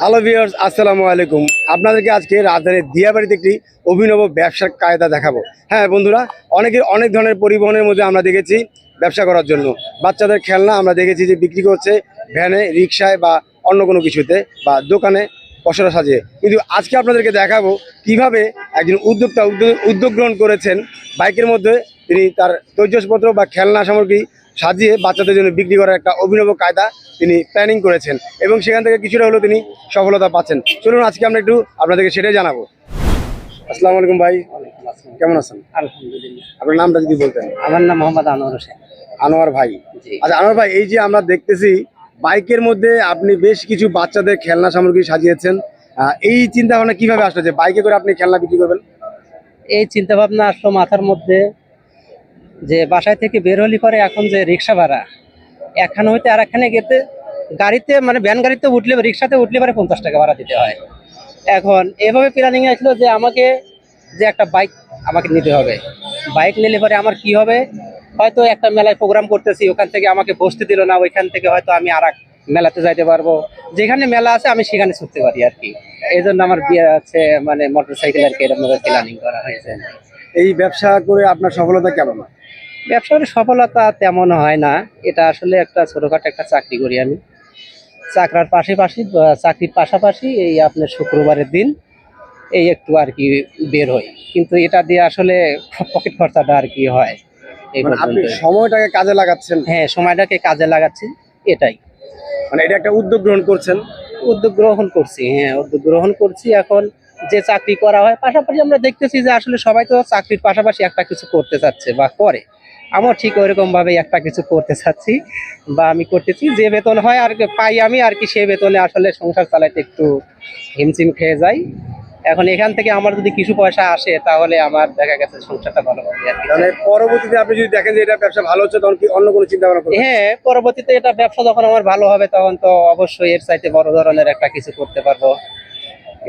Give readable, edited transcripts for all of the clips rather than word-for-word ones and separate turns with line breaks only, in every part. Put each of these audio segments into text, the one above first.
Hello viewers, আসসালামু আলাইকুম। আপনাদেরকে আজকে রাজধানীর দিয়াবাড়িতে একটি অভিনব ব্যবসার কায়দা দেখাবো। হ্যাঁ বন্ধুরা, অনেক ধরনের পরিবহনের মধ্যে আমরা দেখেছি ব্যবসা করার জন্য। বাচ্চাদের খেলনা আমরা দেখেছি যে বিক্রি করছে ভ্যানে, রিক্সায় বা অন্য কোনো কিছুতে বা দোকানে পসরা সাজিয়ে। কিন্তু আজকে আপনাদেরকে দেখাবো কিভাবে একজন উদ্যোক্তা উদ্যোগ গ্রহণ করেছেন বাইকের মধ্যে তিনি তার তৈজসপত্র বা খেলনা সামগ্রী সাজিয়ে বাচ্চাদের জন্য বিক্রি করার একটা অভিনব কায়দা তিনি প্ল্যানিং করেছেন এবং সেখান থেকে কিছুটা হলেও তিনি সফলতা পাচ্ছেন। চলুন আজকে আমরা একটু আপনাদেরকে সেটাই জানাবো। আসসালামু আলাইকুম ভাই, কেমন আছেন?
আলহামদুলিল্লাহ।
আপনার নামটা যদি বলতেন।
আমার নাম মোহাম্মদ আনোয়ার হোসেন।
আনোয়ার ভাই।
জি।
আচ্ছা আনোয়ার ভাই, এই যে আমরা দেখতেছি বাইকের মধ্যে আপনি বেশ কিছু বাচ্চাদের খেলনা সামগ্রী সাজিয়েছেন, এই চিন্তা ভাবনা কিভাবে আসলো যে বাইকে করে আপনি খেলনা বিক্রি করবেন?
এই চিন্তা ভাবনা আসলো মাথার মধ্যে যে বাসায় থেকে বের হলি পরে এখন যে রিক্সা ভাড়া একখানে হইতে আর একখানে গেতে গাড়িতে মানে ভ্যান গাড়িতে উঠলে রিক্সাতে উঠলে পরে 50 টাকা ভাড়া দিতে হয়। এখন এভাবে প্ল্যানিং আসলো যে আমাকে যে একটা বাইক আমাকে নিতে হবে। বাইক নিলে পরে আমার কি হবে, হয়তো একটা মেলায় প্রোগ্রাম করতেছি, ওখান থেকে আমাকে বসতে দিল না, ওইখান থেকে হয়তো আমি আর এক মেলাতে যাইতে পারবো, যেখানে মেলা আছে আমি সেখানে ছুটতে পারি আর কি। এই জন্য আমার বিয়ে আছে মানে মোটর সাইকেল আর কি এরকম প্ল্যানিং করা হয়েছে।
এই ব্যবসা করে আপনার সফলতা কেমন?
ব্যবসার সফলতা তেমন হয় না, এটা আসলে একটা ছোটখাটো একটা চাকরি করি আমি। চাকরির পাশাপাশি এই আপনার শুক্রবারের দিন এই একটু আর কি বের হই, কিন্তু এটা দিয়ে আসলে পকেট খরচাটা আর কি হয় এই
মানে আপনি
পর্যন্ত।
সময়টাকে কাজে লাগাচ্ছেন,
হ্যাঁ, সময়টাকে কাজে লাগাচ্ছি, এটাই।
মানে এটা একটা উদ্যোগ গ্রহণ করছেন।
উদ্যোগ গ্রহণ করছি, হ্যাঁ উদ্যোগ গ্রহণ করছি। এখন যে চাকরি করা হয় পাশাপাশি আমরা দেখতেছি যে আসলে সবাই তো চাকরির পাশাপাশি একটা কিছু করতে চাচ্ছে বা করে। আমার ঠিক ওইরকম ভাবে একটা কিছু করতে চাচ্ছি বা আমি করতেছি, যে বেতন হয় আর কি পাই আমি আর কি, সেই বেতনে আসলে সংসার চালাইতে একটু হিমশিম খেয়ে যাই। এখন এখান থেকে আমার যদি কিছু পয়সা আসে তাহলে আমার দেখা গেছে সংসারটা ভালো হবে আর কি।
মানে পরবর্তীতে আপনি যদি দেখেন যে এটা ব্যবসা ভালো হচ্ছে, তখন কি অন্য কোনো চিন্তা ভাবনা করবেন?
হ্যাঁ, পরবর্তীতে এটা ব্যবসা যখন আমার ভালো হবে তখন তো অবশ্যই এর চাইতে বড় ধরনের একটা কিছু করতে পারবো।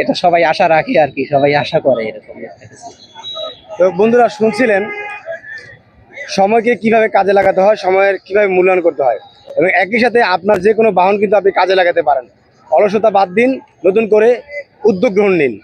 এটা সবাই আশা রাখে আর কি, সবাই আশা করে এরকম একটা কিছু।
তো বন্ধুরা শুনছিলেন সময়কে কিভাবে কাজে লাগাতে হয়, সময়ের কিভাবে মূল্যায়ন করতে হয় এবং একই সাথে আপনার যে কোনো বাহন কিন্তু আপনি কাজে লাগাতে পারেন। অলসতা বাদ দিন, নতুন করে উদ্যোগ গ্রহণ নিন।